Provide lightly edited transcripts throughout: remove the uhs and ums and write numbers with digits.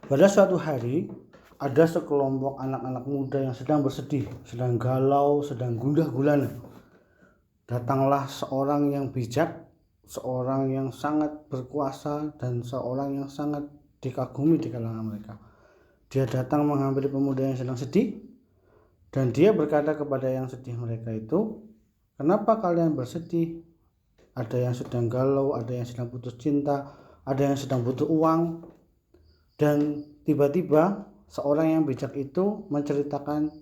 Pada suatu hari, ada sekelompok anak-anak muda yang sedang bersedih, sedang galau, sedang gundah gulana. Datanglah seorang yang bijak, seorang yang sangat berkuasa, dan seorang yang sangat dikagumi di kalangan mereka. Dia datang menghampiri pemuda yang sedang sedih, dan dia berkata kepada yang sedih mereka itu, "Kenapa kalian bersedih? Ada yang sedang galau, ada yang sedang putus cinta, ada yang sedang butuh uang." Dan tiba-tiba seorang yang bijak itu menceritakan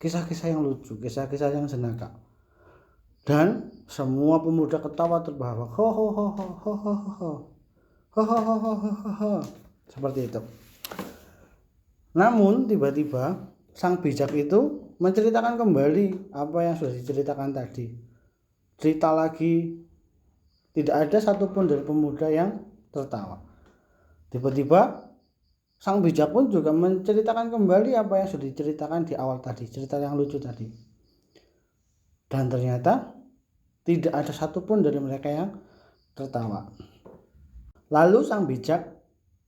kisah-kisah yang lucu, kisah-kisah yang jenaka. Dan semua pemuda ketawa terbahak-bahak, ho ho ho ho ho ho ho ho ho ho ho ho ho, seperti itu. Namun tiba-tiba sang bijak itu menceritakan kembali apa yang sudah diceritakan tadi. Cerita lagi, tidak ada satupun dari pemuda yang tertawa. Tiba-tiba sang bijak pun juga menceritakan kembali apa yang sudah diceritakan di awal tadi, cerita yang lucu tadi. Dan ternyata tidak ada satupun dari mereka yang tertawa. Lalu sang bijak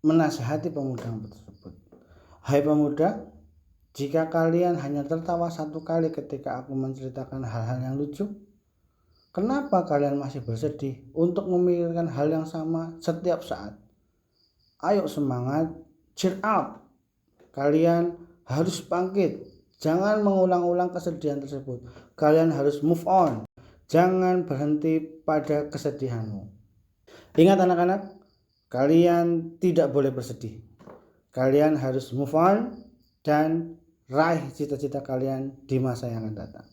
menasihati pemuda tersebut. "Hai pemuda, jika kalian hanya tertawa satu kali ketika aku menceritakan hal-hal yang lucu, kenapa kalian masih bersedih untuk memikirkan hal yang sama setiap saat? Ayo semangat, cheer up. Kalian harus bangkit. Jangan mengulang-ulang kesedihan tersebut. Kalian harus move on. Jangan berhenti pada kesedihanmu. Ingat anak-anak, kalian tidak boleh bersedih. Kalian harus move on dan raih cita-cita kalian di masa yang akan datang."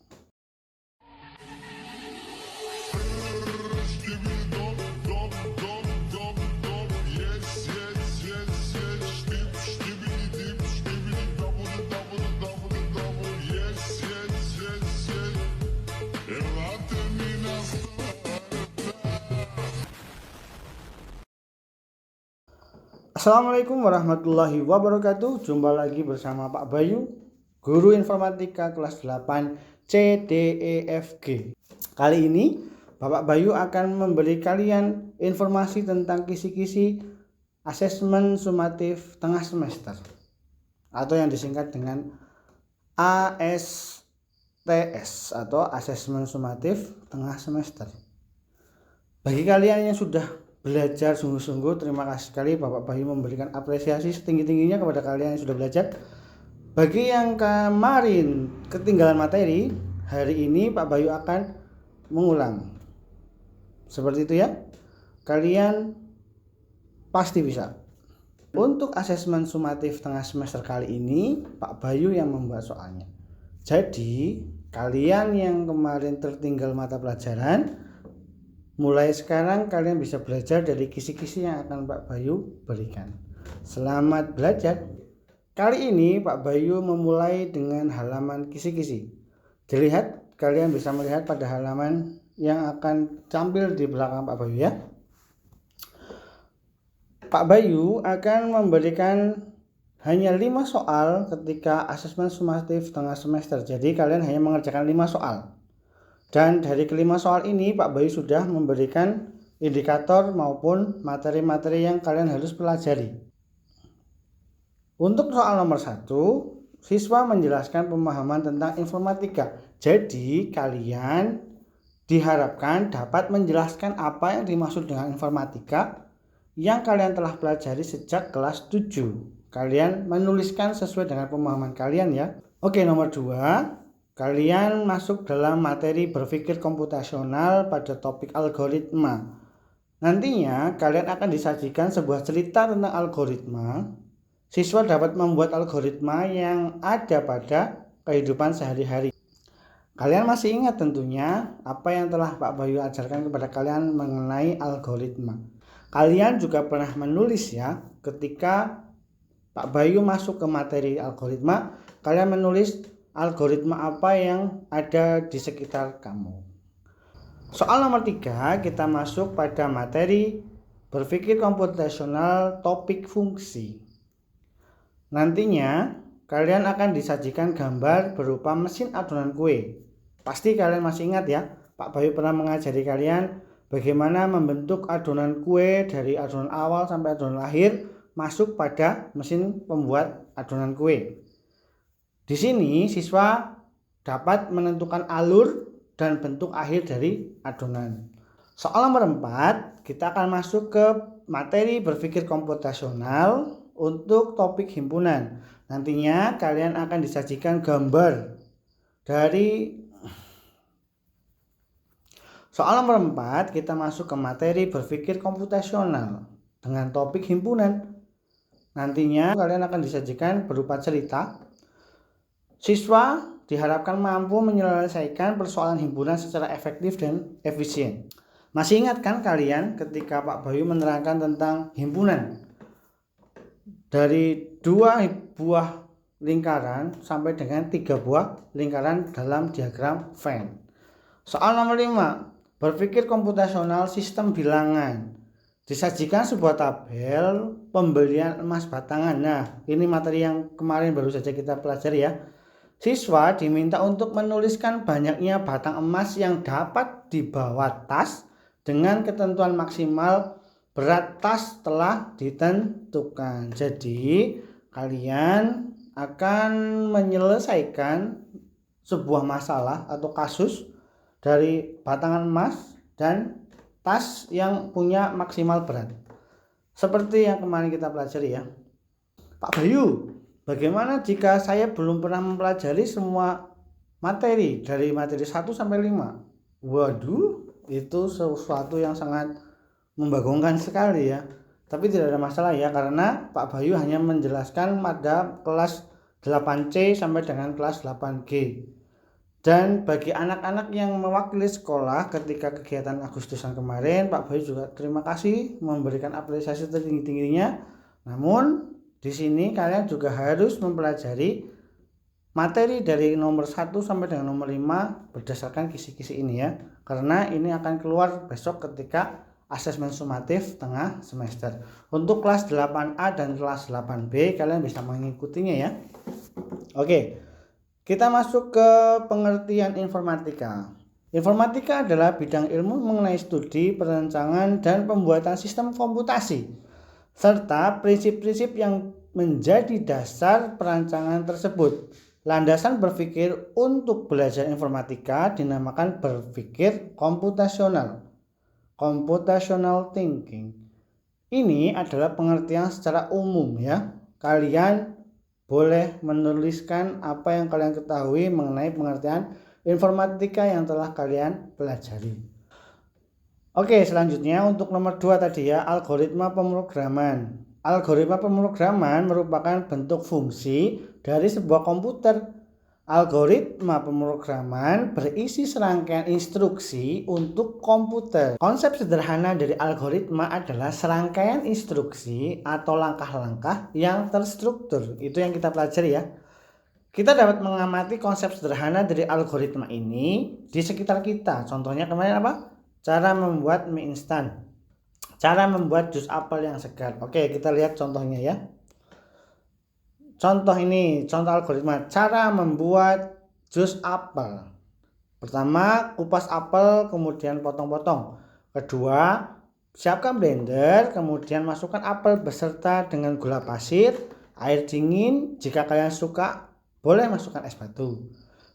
Assalamualaikum warahmatullahi wabarakatuh. Jumpa lagi bersama Pak Bayu, guru informatika kelas 8 CDEFG. Kali ini Bapak Bayu akan memberi kalian informasi tentang kisi-kisi asesmen sumatif tengah semester atau yang disingkat dengan ASTS atau asesmen sumatif tengah semester. Bagi kalian yang sudah belajar sungguh-sungguh, terima kasih sekali Bapak Bayu memberikan apresiasi setinggi-tingginya kepada kalian yang sudah belajar. Bagi yang kemarin ketinggalan materi, hari ini Pak Bayu akan mengulang. Seperti itu ya. Kalian pasti bisa. Untuk asesmen sumatif tengah semester kali ini, Pak Bayu yang membuat soalnya. Jadi, kalian yang kemarin tertinggal mata pelajaran, mulai sekarang kalian bisa belajar dari kisi-kisi yang akan Pak Bayu berikan. Selamat belajar. Kali ini Pak Bayu memulai dengan halaman kisi-kisi. Dilihat, kalian bisa melihat pada halaman yang akan tampil di belakang Pak Bayu ya. Pak Bayu akan memberikan hanya 5 soal ketika asesmen sumatif tengah semester. Jadi kalian hanya mengerjakan 5 soal. Dan dari kelima soal ini Pak Bayu sudah memberikan indikator maupun materi-materi yang kalian harus pelajari. Untuk soal nomor 1, siswa menjelaskan pemahaman tentang informatika. Jadi kalian diharapkan dapat menjelaskan apa yang dimaksud dengan informatika yang kalian telah pelajari sejak kelas 7. Kalian menuliskan sesuai dengan pemahaman kalian ya. Oke, nomor 2. Kalian masuk dalam materi berpikir komputasional pada topik algoritma. Nantinya kalian akan disajikan sebuah cerita tentang algoritma. Siswa dapat membuat algoritma yang ada pada kehidupan sehari-hari. Kalian masih ingat tentunya apa yang telah Pak Bayu ajarkan kepada kalian mengenai algoritma. Kalian juga pernah menulis ya, ketika Pak Bayu masuk ke materi algoritma, kalian menulis algoritma apa yang ada di sekitar kamu. Soal nomor 3, kita masuk pada materi berpikir komputasional topik fungsi. Nantinya kalian akan disajikan gambar berupa mesin adonan kue. Pasti kalian masih ingat ya, Pak Bayu pernah mengajari kalian bagaimana membentuk adonan kue dari adonan awal sampai adonan akhir masuk pada mesin pembuat adonan kue. Di sini siswa dapat menentukan alur dan bentuk akhir dari adonan. Soal nomor 4, kita akan masuk ke materi berpikir komputasional untuk topik himpunan. Nantinya kalian akan disajikan gambar dari soal nomor 4, kita masuk ke materi berpikir komputasional dengan topik himpunan. Nantinya kalian akan disajikan berupa cerita. Siswa diharapkan mampu menyelesaikan persoalan himpunan secara efektif dan efisien. Masih ingat kan kalian ketika Pak Bayu menerangkan tentang himpunan? Dari 2 buah lingkaran sampai dengan 3 buah lingkaran dalam diagram Venn. Soal nomor 5, berpikir komputasional sistem bilangan. Disajikan sebuah tabel pembelian emas batangan. Nah, ini materi yang kemarin baru saja kita pelajari ya. Siswa diminta untuk menuliskan banyaknya batang emas yang dapat dibawa tas dengan ketentuan maksimal berat tas telah ditentukan. Jadi, kalian akan menyelesaikan sebuah masalah atau kasus dari batangan emas dan tas yang punya maksimal berat. Seperti yang kemarin kita pelajari ya. Pak Bayu, bagaimana jika saya belum pernah mempelajari semua materi dari materi 1 sampai 5? Waduh, itu sesuatu yang sangat membagongkan sekali ya. Tapi tidak ada masalah ya, karena Pak Bayu hanya menjelaskan pada kelas 8C sampai dengan kelas 8G. Dan bagi anak-anak yang mewakili sekolah ketika kegiatan Agustusan kemarin, Pak Bayu juga terima kasih memberikan apresiasi setinggi-tingginya. Namun di sini kalian juga harus mempelajari materi dari nomor 1 sampai dengan nomor 5 berdasarkan kisi-kisi ini ya. Karena ini akan keluar besok ketika asesmen sumatif tengah semester. Untuk kelas 8A dan kelas 8B kalian bisa mengikutinya ya. Oke. Kita masuk ke pengertian informatika. Informatika adalah bidang ilmu mengenai studi, perancangan, dan pembuatan sistem komputasi, serta prinsip-prinsip yang menjadi dasar perancangan tersebut. Landasan berpikir untuk belajar informatika dinamakan berpikir komputasional, computational thinking. Ini adalah pengertian secara umum ya. Kalian boleh menuliskan apa yang kalian ketahui mengenai pengertian informatika yang telah kalian pelajari. Oke, selanjutnya untuk nomor 2 tadi ya, algoritma pemrograman. Algoritma pemrograman merupakan bentuk fungsi dari sebuah komputer. Algoritma pemrograman berisi serangkaian instruksi untuk komputer. Konsep sederhana dari algoritma adalah serangkaian instruksi atau langkah-langkah yang terstruktur. Itu yang kita pelajari ya. Kita dapat mengamati konsep sederhana dari algoritma ini di sekitar kita. Contohnya kemarin apa? Cara membuat mie instan. Cara membuat jus apel yang segar. Oke, kita lihat contohnya ya. Contoh ini, contoh algoritma cara membuat jus apel. Pertama, kupas apel, kemudian potong-potong. Kedua, siapkan blender, kemudian masukkan apel beserta dengan gula pasir, air dingin. Jika kalian suka, boleh masukkan es batu.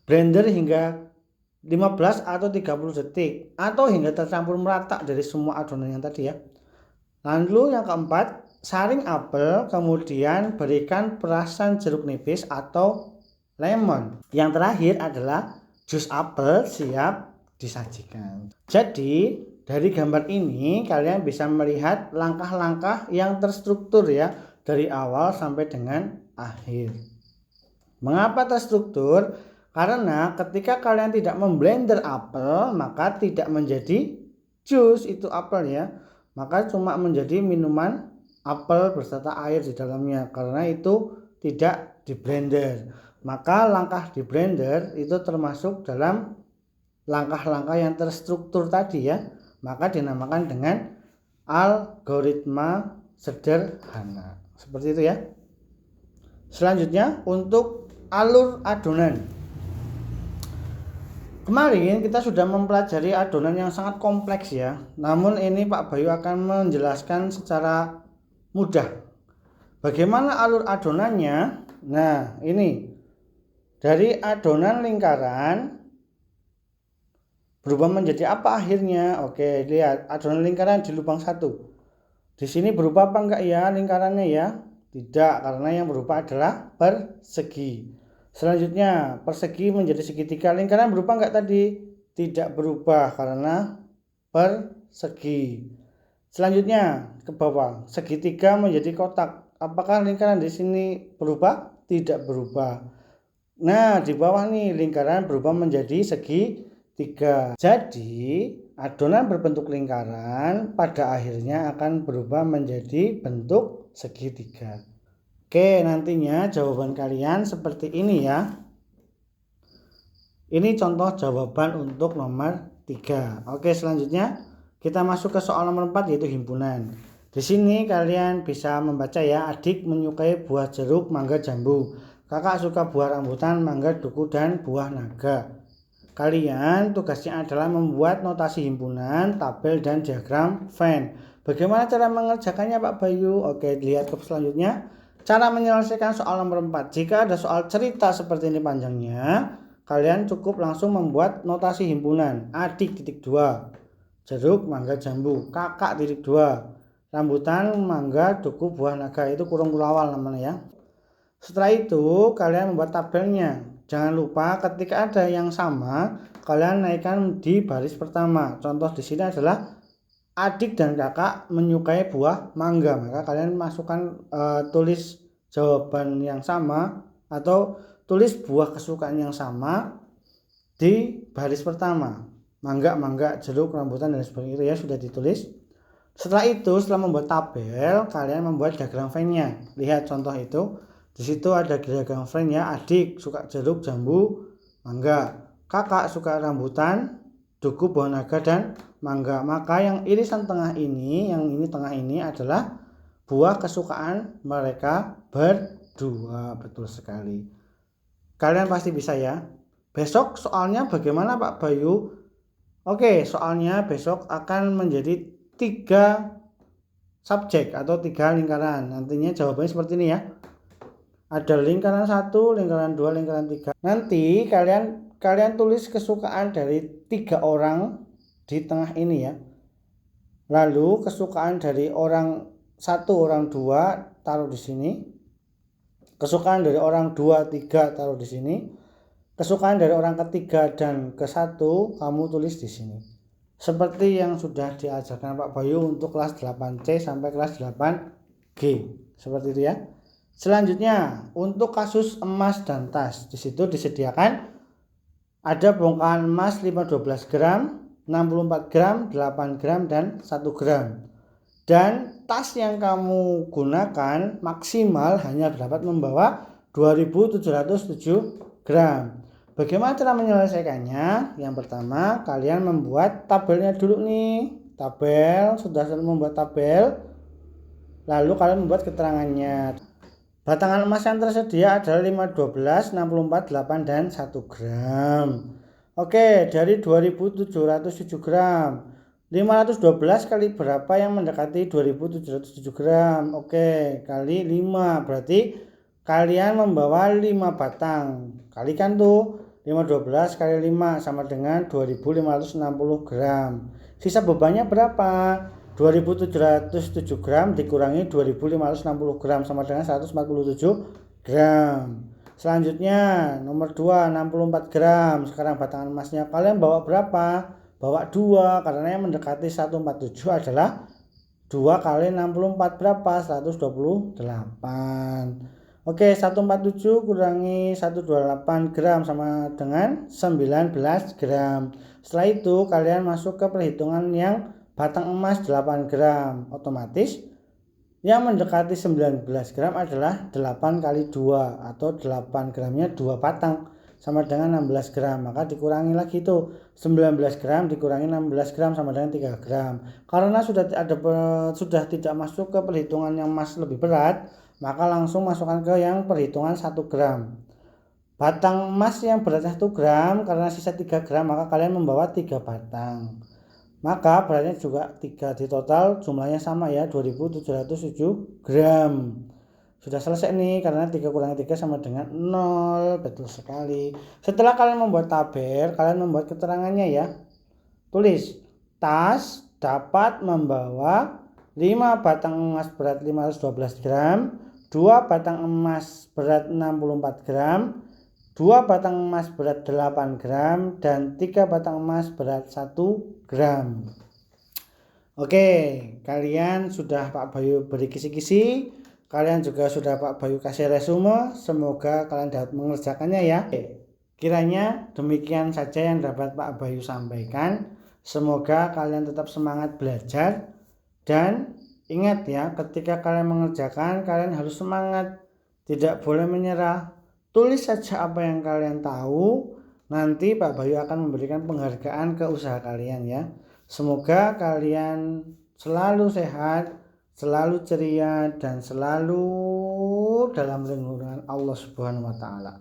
Blender hingga 15 atau 30 detik atau hingga tercampur merata dari semua adonan yang tadi ya. Lalu yang keempat, saring apel, kemudian berikan perasan jeruk nipis atau lemon. Yang terakhir adalah jus apel siap disajikan. Jadi dari gambar ini kalian bisa melihat langkah-langkah yang terstruktur ya, dari awal sampai dengan akhir. Mengapa terstruktur? Karena ketika kalian tidak memblender apel, maka tidak menjadi jus itu apel ya, maka cuma menjadi minuman apel beserta air di dalamnya, karena itu tidak di blender. Maka langkah di blender itu termasuk dalam langkah-langkah yang terstruktur tadi ya, maka dinamakan dengan algoritma sederhana. Seperti itu ya. Selanjutnya untuk alur adonan. Kemarin kita sudah mempelajari adonan yang sangat kompleks ya. Namun ini Pak Bayu akan menjelaskan secara mudah. Bagaimana alur adonannya? Nah, ini dari adonan lingkaran berubah menjadi apa akhirnya? Oke, lihat adonan lingkaran di lubang 1. Di sini berubah apa enggak ya lingkarannya ya? Tidak, karena yang berubah adalah persegi. Selanjutnya, persegi menjadi segitiga. Lingkaran berubah enggak tadi? Tidak berubah karena persegi. Selanjutnya ke bawah, segitiga menjadi kotak. Apakah lingkaran di sini berubah? Tidak berubah. Nah, di bawah nih lingkaran berubah menjadi segitiga. Jadi, adonan berbentuk lingkaran pada akhirnya akan berubah menjadi bentuk segitiga. Oke, nantinya jawaban kalian seperti ini ya. Ini contoh jawaban untuk nomor 3. Oke, selanjutnya kita masuk ke soal nomor 4 yaitu himpunan. Di sini kalian bisa membaca ya, adik menyukai buah jeruk, mangga, jambu. Kakak suka buah rambutan, mangga, duku, dan buah naga. Kalian tugasnya adalah membuat notasi himpunan, tabel, dan diagram Venn. Bagaimana cara mengerjakannya Pak Bayu? Oke, lihat ke selanjutnya. Cara menyelesaikan soal nomor 4. Jika ada soal cerita seperti ini panjangnya, kalian cukup langsung membuat notasi himpunan. Adik titik 2, jeruk, mangga, jambu. Kakak titik 2, rambutan, mangga, duku, buah naga. Itu kurung awal namanya ya. Setelah itu kalian membuat tabelnya. Jangan lupa ketika ada yang sama, kalian naikkan di baris pertama. Contoh di sini adalah adik dan kakak menyukai buah mangga. Maka kalian masukkan tulis jawaban yang sama atau tulis buah kesukaan yang sama di baris pertama. Mangga, mangga, jeruk, rambutan, dan sebagainya itu ya sudah ditulis. Setelah itu, setelah membuat tabel, kalian membuat diagram Venn-nya. Lihat contoh itu. Di situ ada diagram Venn-nya. Adik suka jeruk, jambu, mangga. Kakak suka rambutan, duku, buah naga, dan mangga. Maka yang irisan tengah ini, yang ini tengah ini adalah buah kesukaan mereka berdua. Betul sekali. Kalian pasti bisa ya. Besok soalnya bagaimana Pak Bayu? Oke, soalnya besok akan menjadi 3 subjek atau 3 lingkaran. Nantinya jawabannya seperti ini ya. Ada lingkaran 1, lingkaran 2, lingkaran 3. Nanti kalian tulis kesukaan dari 3 orang di tengah ini ya. Lalu kesukaan dari orang 1, orang 2 taruh di sini. Kesukaan dari orang 2, 3 taruh di sini. Kesukaan dari orang ketiga dan ke-1 kamu tulis di sini. Seperti yang sudah diajarkan Pak Bayu untuk kelas 8C sampai kelas 8G. Seperti itu ya. Selanjutnya, untuk kasus emas dan tas. Di situ disediakan ada bongkahan emas 512 gram, 64 gram, 8 gram, dan 1 gram. Dan tas yang kamu gunakan maksimal hanya dapat membawa 2707 gram. Bagaimana cara menyelesaikannya? Yang pertama, kalian membuat tabelnya dulu nih. Tabel, sudah membuat tabel. Lalu kalian membuat keterangannya. Batangan emas yang tersedia adalah 5, 12, 64, 8, dan 1 gram. Oke, dari 2707 gram. 512 kali berapa yang mendekati 2707 gram? Oke, kali 5. Berarti kalian membawa 5 batang. Kalikan tuh. 512 kali 5 sama dengan 2560 gram. Sisa bebannya berapa? 2707 gram dikurangi 2560 gram sama dengan 147 gram. Selanjutnya nomor 2, 64 gram. Sekarang batangan emasnya kalian bawa berapa? Bawa 2 karena yang mendekati 147 adalah 2 kali 64 berapa? 128. Oke, 147 kurangi 128 gram sama dengan 19 gram. Setelah itu kalian masuk ke perhitungan yang batang emas 8 gram. Otomatis yang mendekati 19 gram adalah 8 kali 2 atau 8 gramnya 2 batang sama dengan 16 gram. Maka dikurangi lagi itu 19 gram dikurangi 16 gram sama dengan 3 gram. Karena sudah tidak masuk ke perhitungan yang emas lebih berat, maka langsung masukkan ke yang perhitungan 1 gram. Batang emas yang beratnya 1 gram karena sisa 3 gram maka kalian membawa 3 batang. Maka beratnya juga 3, di total jumlahnya sama ya 2707 gram. Sudah selesai nih, karena 3 kurangi 3 sama dengan 0. Betul sekali. Setelah kalian membuat tabel, kalian membuat keterangannya ya. Tulis, tas dapat membawa 5 batang emas berat 512 gram, 2 batang emas berat 64 gram, 2 batang emas berat 8 gram, dan 3 batang emas berat 1 gram. Oke, kalian sudah Pak Bayu beri kisi-kisi. Kalian juga sudah Pak Bayu kasih resume. Semoga kalian dapat mengerjakannya ya. Kiranya demikian saja yang dapat Pak Bayu sampaikan. Semoga kalian tetap semangat belajar. Dan ingat ya, ketika kalian mengerjakan, kalian harus semangat. Tidak boleh menyerah. Tulis saja apa yang kalian tahu. Nanti Pak Bayu akan memberikan penghargaan ke usaha kalian ya. Semoga kalian selalu sehat, selalu ceria, dan selalu dalam lindungan Allah Subhanahu wa taala.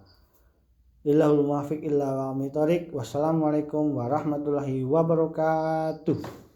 Illahul muwaffiq illa wa amiq thoriq. Wassalamualaikum warahmatullahi wabarakatuh.